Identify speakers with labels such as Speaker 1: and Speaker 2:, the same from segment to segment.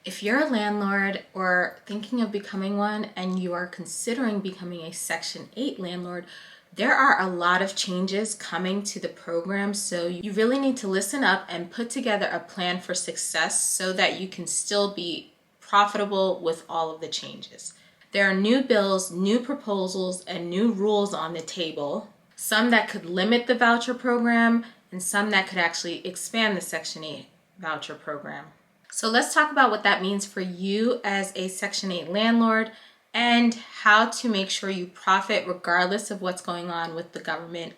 Speaker 1: If you're a landlord or thinking of becoming one and you are considering becoming a Section 8 landlord, there are a lot of changes coming to the program, so you really need to listen up and put together a plan for success so that you can still be profitable with all of the changes. There are new bills, new proposals, and new rules on the table, some that could limit the voucher program and some that could actually expand the Section 8 voucher program. So let's talk about what that means for you as a Section 8 landlord and how to make sure you profit regardless of what's going on with the government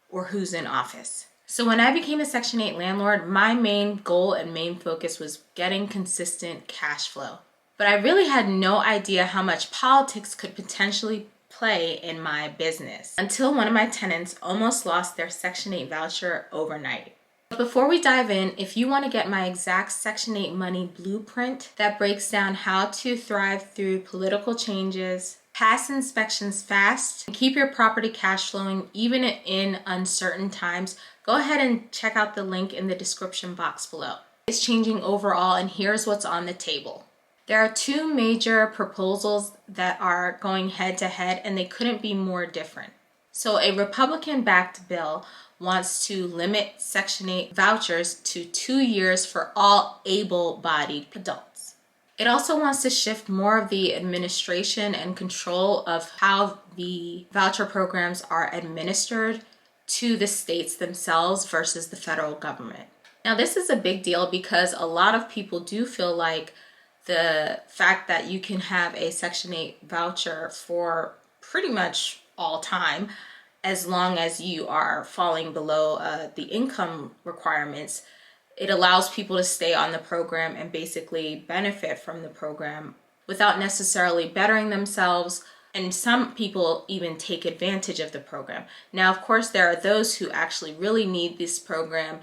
Speaker 1: or who's in office. So when I became a Section 8 landlord, my main goal and main focus was getting consistent cash flow. But I really had no idea how much politics could potentially play in my business until one of my tenants almost lost their Section 8 voucher overnight. Before we dive in, if you want to get my exact Section 8 money blueprint that breaks down how to thrive through political changes, pass inspections fast, and keep your property cash flowing even in uncertain times, go ahead and check out the link in the description box below. It's changing overall, and here's what's on the table. There are two major proposals that are going head to head, and they couldn't be more different. So a Republican-backed bill wants to limit Section 8 vouchers to 2 years for all able-bodied adults. It also wants to shift more of the administration and control of how the voucher programs are administered to the states themselves versus the federal government. Now, this is a big deal because a lot of people do feel like the fact that you can have a Section 8 voucher for pretty much all time, as long as you are falling below the income requirements, it allows people to stay on the program and basically benefit from the program without necessarily bettering themselves. And some people even take advantage of the program. Now, of course, there are those who actually really need this program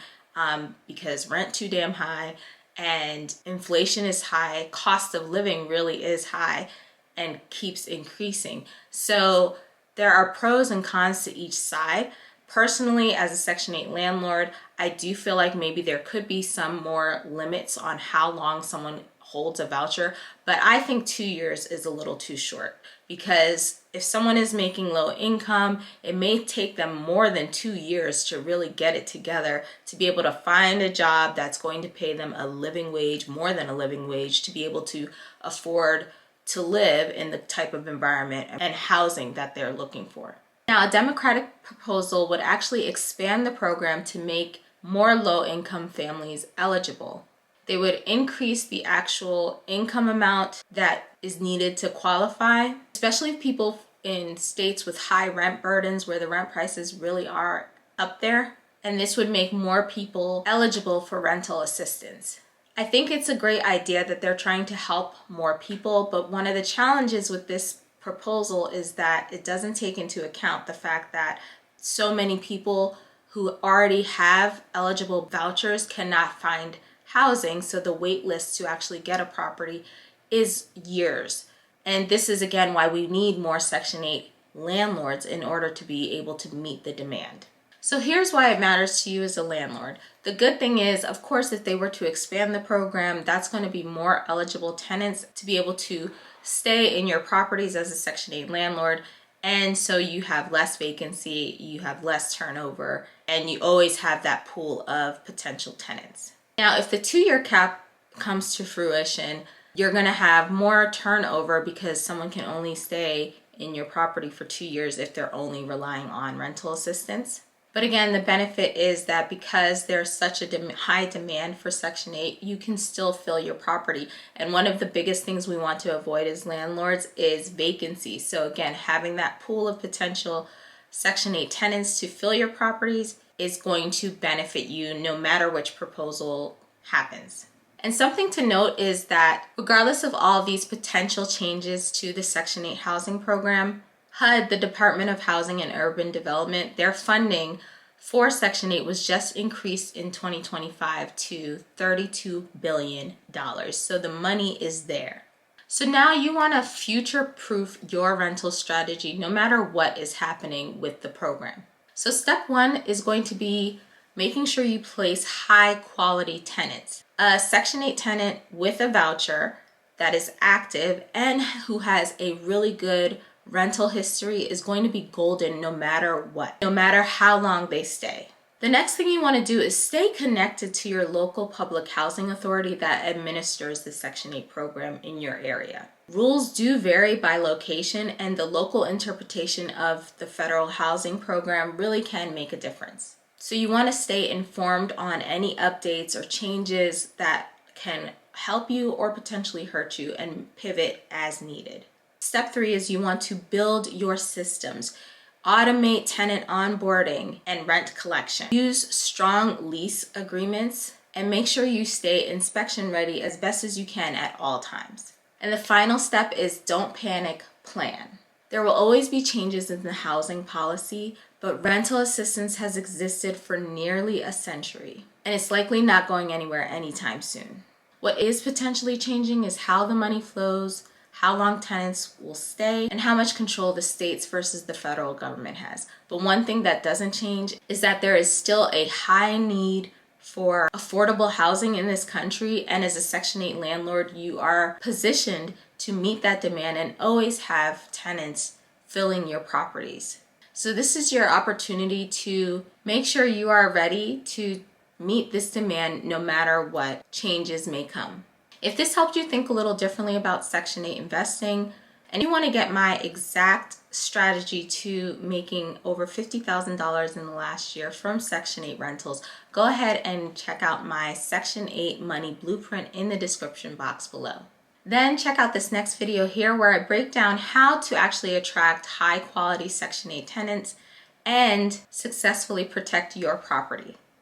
Speaker 1: because rent too damn high and inflation is high, cost of living really is high and keeps increasing. So there are pros and cons to each side. Personally, as a Section 8 landlord, I do feel like maybe there could be some more limits on how long someone holds a voucher, but I think 2 years is a little too short because if someone is making low income, it may take them more than 2 years to really get it together to be able to find a job that's going to pay them a living wage, more than a living wage, to be able to afford to live in the type of environment and housing that they're looking for. Now, a Democratic proposal would actually expand the program to make more low-income families eligible. They would increase the actual income amount that is needed to qualify, especially people in states with high rent burdens where the rent prices really are up there. And this would make more people eligible for rental assistance. I think it's a great idea that they're trying to help more people, but one of the challenges with this proposal is that it doesn't take into account the fact that so many people who already have eligible vouchers cannot find housing, so the wait list to actually get a property is years. And this is again why we need more Section 8 landlords in order to be able to meet the demand. So here's why it matters to you as a landlord. The good thing is, of course, if they were to expand the program, that's going to be more eligible tenants to be able to stay in your properties as a Section 8 landlord. And so you have less vacancy, you have less turnover, and you always have that pool of potential tenants. Now, if the 2-year cap comes to fruition, you're going to have more turnover because someone can only stay in your property for 2 years if they're only relying on rental assistance. But again, the benefit is that because there's such a high demand for Section 8, you can still fill your property. And one of the biggest things we want to avoid as landlords is vacancy. So again, having that pool of potential Section 8 tenants to fill your properties is going to benefit you no matter which proposal happens. And something to note is that regardless of all these potential changes to the Section 8 housing program, HUD, the Department of Housing and Urban Development, their funding for Section 8 was just increased in 2025 to $32 billion. So the money is there. So now you want to future-proof your rental strategy no matter what is happening with the program. So step one is going to be making sure you place high quality tenants. A Section 8 tenant with a voucher that is active and who has a really good rental history is going to be golden no matter what, no matter how long they stay. The next thing you want to do is stay connected to your local public housing authority that administers the Section 8 program in your area. Rules do vary by location, and the local interpretation of the federal housing program really can make a difference. So you want to stay informed on any updates or changes that can help you or potentially hurt you and pivot as needed. Step 3 is you want to build your systems. Automate tenant onboarding and rent collection. Use strong lease agreements and make sure you stay inspection ready as best as you can at all times. And the final step is don't panic, plan. There will always be changes in the housing policy, but rental assistance has existed for nearly a century, and it's likely not going anywhere anytime soon. What is potentially changing is how the money flows, how long tenants will stay, and how much control the states versus the federal government has. But one thing that doesn't change is that there is still a high need for affordable housing in this country, and as a Section 8 landlord, you are positioned to meet that demand and always have tenants filling your properties. So this is your opportunity to make sure you are ready to meet this demand no matter what changes may come. If this helped you think a little differently about Section 8 investing, and you want to get my exact strategy to making over $50,000 in the last year from Section 8 rentals, go ahead and check out my Section 8 money blueprint in the description box below. Then check out this next video here where I break down how to actually attract high quality Section 8 tenants and successfully protect your property.